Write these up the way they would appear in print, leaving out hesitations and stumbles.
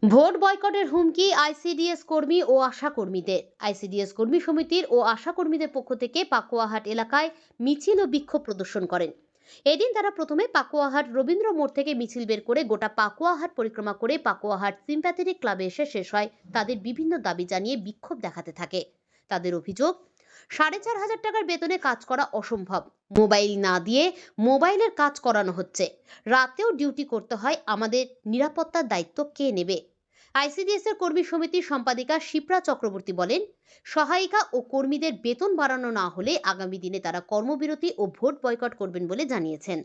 Vote বয়কটের হুমকি ICDS কর্মী ও আশা কর্মীদের। আইসিডিএস কর্মী সমিতির ও আশা কর্মীদের পক্ষ থেকে পাকুয়াহাট এলাকায় মিছিল ও বিক্ষোভ প্রদর্শন করেন। এদিন তারা প্রথমে পাকুয়াহাট রবীন্দ্র মোড় থেকে মিছিল বের করে গোটা পাকুয়াহাট পরিক্রমা করে পাকুয়াহাট সিম্প্যাথেটিক ক্লাবে এসে শেষ হয় তাদের বিভিন্ন দাবি জানিয়ে বিক্ষোভ দেখাতে থাকে। তাদের অভিযোগ, 4,500 টাকার বেতনে কাজ করা অসম্ভব, মোবাইল না দিয়ে মোবাইলের কাজ করানো হচ্ছে, রাতেও ডিউটি করতে হয়, আমাদের নিরাপত্তার দায়িত্ব কে নেবে? আইসিডিএস এর কর্মী সমিতির সম্পাদিকা শিপ্রা চক্রবর্তী বলেন, সহায়িকা ও কর্মীদের বেতন বাড়ানো না হলে আগামী দিনে তারা কর্মবিরতি ও ভোট বয়কট করবেন বলে জানিয়েছেন।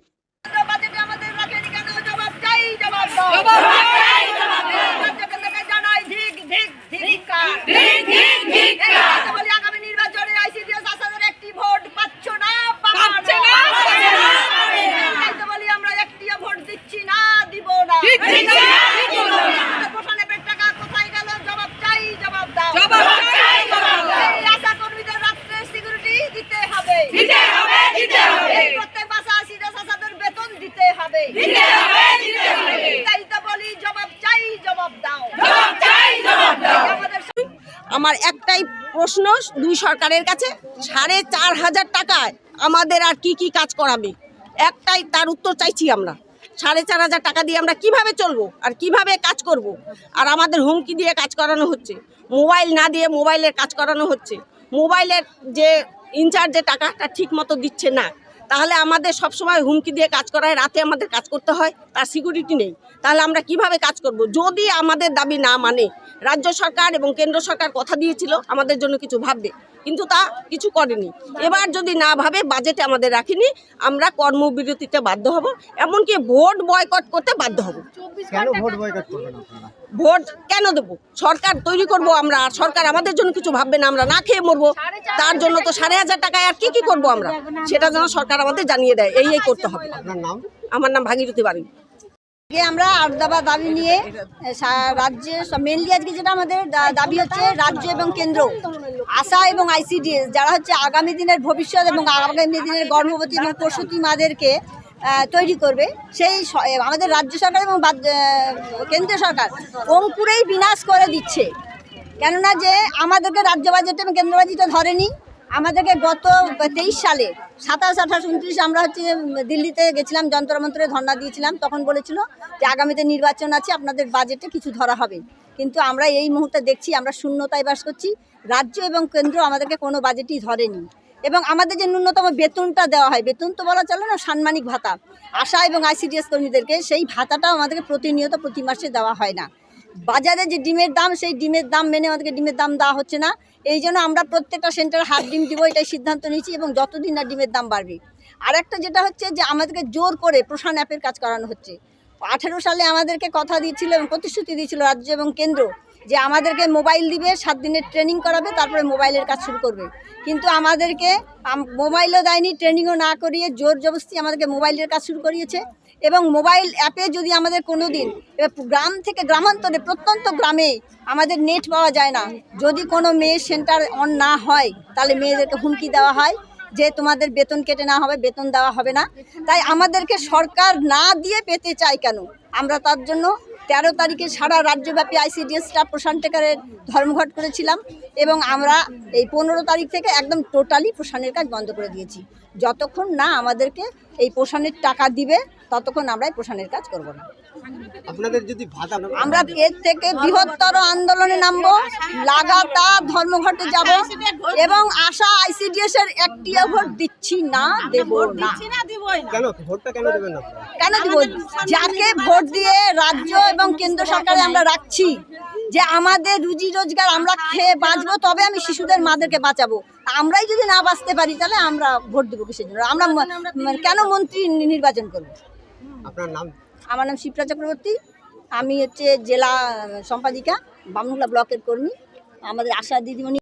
আমার একটাই প্রশ্ন দুই সরকারের কাছে, 4,500 টাকায় আমাদের আর কি কি কাজ করাবে, একটাই তার উত্তর চাইছি আমরা। 4,500 টাকা দিয়ে আমরা কিভাবে চলবো আর কিভাবে কাজ করব? আর আমাদের হুমকি দিয়ে কাজ করানো হচ্ছে, মোবাইল না দিয়ে মোবাইলের কাজ করানো হচ্ছে, মোবাইলের যে ইনচার্জের টাকাটা ঠিক মতো দিচ্ছে না। তাহলে আমাদের সবসময় হুমকি দিয়ে কাজ করায়, রাতে আমাদের কাজ করতে হয়, তার সিকিউরিটি নেই। তাহলে আমরা কিভাবে কাজ করব? যদি আমাদের দাবি না মানে, রাজ্য সরকার এবং কেন্দ্র সরকার কথা দিয়েছিল আমাদের জন্য কিছু ভাববে, কিন্তু তা কিছু করেনি। এবার যদি না ভাবে, বাজেটে আমাদের রাখিনি, আমরা কর্মবিরতিতে বাধ্য হব, এমনকি ভোট বয়কট করতে বাধ্য হব। ভোট কেন দেবো? সরকার তৈরি করব আমরা, আর সরকার আমাদের জন্য কিছু ভাববে না, আমরা না খেয়ে মরবো। তার জন্য তো 4,500 টাকায় আর কি করবো আমরা, সেটা যেন সরকার আমাদের জানিয়ে দেয়। এই করতে হবে। আমার নাম ভাগীরথী বাড়ি। আমরা 8 দফা দাবি নিয়ে রাজ্যে মেনলি আজকে যেটা আমাদের দাবি হচ্ছে, রাজ্য এবং কেন্দ্র, আশা এবং আইসিডিএস যারা হচ্ছে আগামী দিনের ভবিষ্যৎ এবং আগামী দিনের গর্ভবতী এবং প্রসূতি মাদেরকে তৈরি করবে, সেই আমাদের রাজ্য সরকার এবং কেন্দ্রীয় সরকার অঙ্কুরেই বিনাশ করে দিচ্ছে। কেননা যে আমাদেরকে রাজ্য বাজেট এবং কেন্দ্র বাজেটে ধরেনি। আমাদেরকে গত 23 সালে 27, 28, 29 আমরা হচ্ছে দিল্লিতে গেছিলাম, যন্তর মন্ত্রে ধর্ণা দিয়েছিলাম। তখন বলেছিল যে আগামীতে নির্বাচন আছে, আপনাদের বাজেটে কিছু ধরা হবে। কিন্তু আমরা এই মুহূর্তে দেখছি আমরা শূন্যতায় বাস করছি। রাজ্য এবং কেন্দ্র আমাদেরকে কোনো বাজেটই ধরেনি। এবং আমাদের যে ন্যূনতম বেতনটা দেওয়া হয়, বেতন তো বলা চলে না, সাম্মানিক ভাতা, আশা এবং আইসিডিএস কর্মীদেরকে সেই ভাতাটাও আমাদেরকে প্রতিনিয়ত প্রতি মাসে দেওয়া হয় না। বাজারে যে ডিমের দাম, সেই ডিমের দাম মেনে আমাদেরকে ডিমের দাম দেওয়া হচ্ছে না। এই জন্য আমরা প্রত্যেকটা সেন্টারে হাফ ডিম দিব, এটাই সিদ্ধান্ত নিয়েছি, এবং যতদিন না ডিমের দাম বাড়বে। আর একটা যেটা হচ্ছে যে আমাদেরকে জোর করে প্রশান অ্যাপের কাজ করানো হচ্ছে। 18 সালে আমাদেরকে কথা দিয়েছিল এবং প্রতিশ্রুতি দিয়েছিল রাজ্য এবং কেন্দ্র যে আমাদেরকে মোবাইল দিবে, 7 দিনের ট্রেনিং করাবে, তারপরে মোবাইলের কাজ শুরু করবে। কিন্তু আমাদেরকে মোবাইলও দেয়নি, ট্রেনিংও না করিয়ে জোর জবরদস্তি আমাদেরকে মোবাইলের কাজ শুরু করিয়েছে। এবং মোবাইল অ্যাপে যদি আমাদের কোনো দিন গ্রাম থেকে গ্রামান্তরে প্রত্যন্ত গ্রামে আমাদের নেট পাওয়া যায় না, যদি কোনো মেয়ে সেন্টার অন না হয়, তাহলে মেয়েদেরকে হুমকি দেওয়া হয় যে তোমাদের বেতন কেটে না হবে, বেতন দেওয়া হবে না। তাই আমাদেরকে সরকার না দিয়ে পেতে চায় কেন? আমরা তার জন্য 13 তারিখে সারা রাজ্যব্যাপী আইসিডিএস স্টাফ প্রশান টেকারের ধর্মঘট করেছিলাম, এবং আমরা এই 15 তারিখ থেকে একদম টোটালি প্রশানের কাজ বন্ধ করে দিয়েছি। যতক্ষণ না আমাদেরকে এই প্রশানের টাকা দিবে, ততক্ষণ আমরা এই প্রশানের কাজ করব না। আপনাদের যদি ভাতা, আমরা এর থেকে বৃহত্তর আন্দোলনে নামবো, লাগাতার ধর্মঘটে যাব, এবং আশা আইসিডিএস এর একটিও ভোট দিচ্ছি না, দেব না। কেন ভোটটা কেন দেবেন না? কেন দিব? যাকে ভোট দিয়ে রাজ্য এবং কেন্দ্র সরকারে আমরা রাখছি যে আমাদের রুজি রোজগার আমরা খেয়ে বাঁচবো, তবে আমি শিশুদের মাদেরকে বাঁচাবো। আমরাই যদি না বাঁচতে পারি, তাহলে আমরা ভোট দেবো কিসের জন্য? আমরা কেন মন্ত্রী নির্বাচন করব? আপনার নাম? আমার নাম শিপ্রা চক্রবর্তী, আমি হচ্ছে জেলা সম্পাদিকা, বামুনগোলা ব্লকের কর্মী। আমাদের আশা দিদিমণি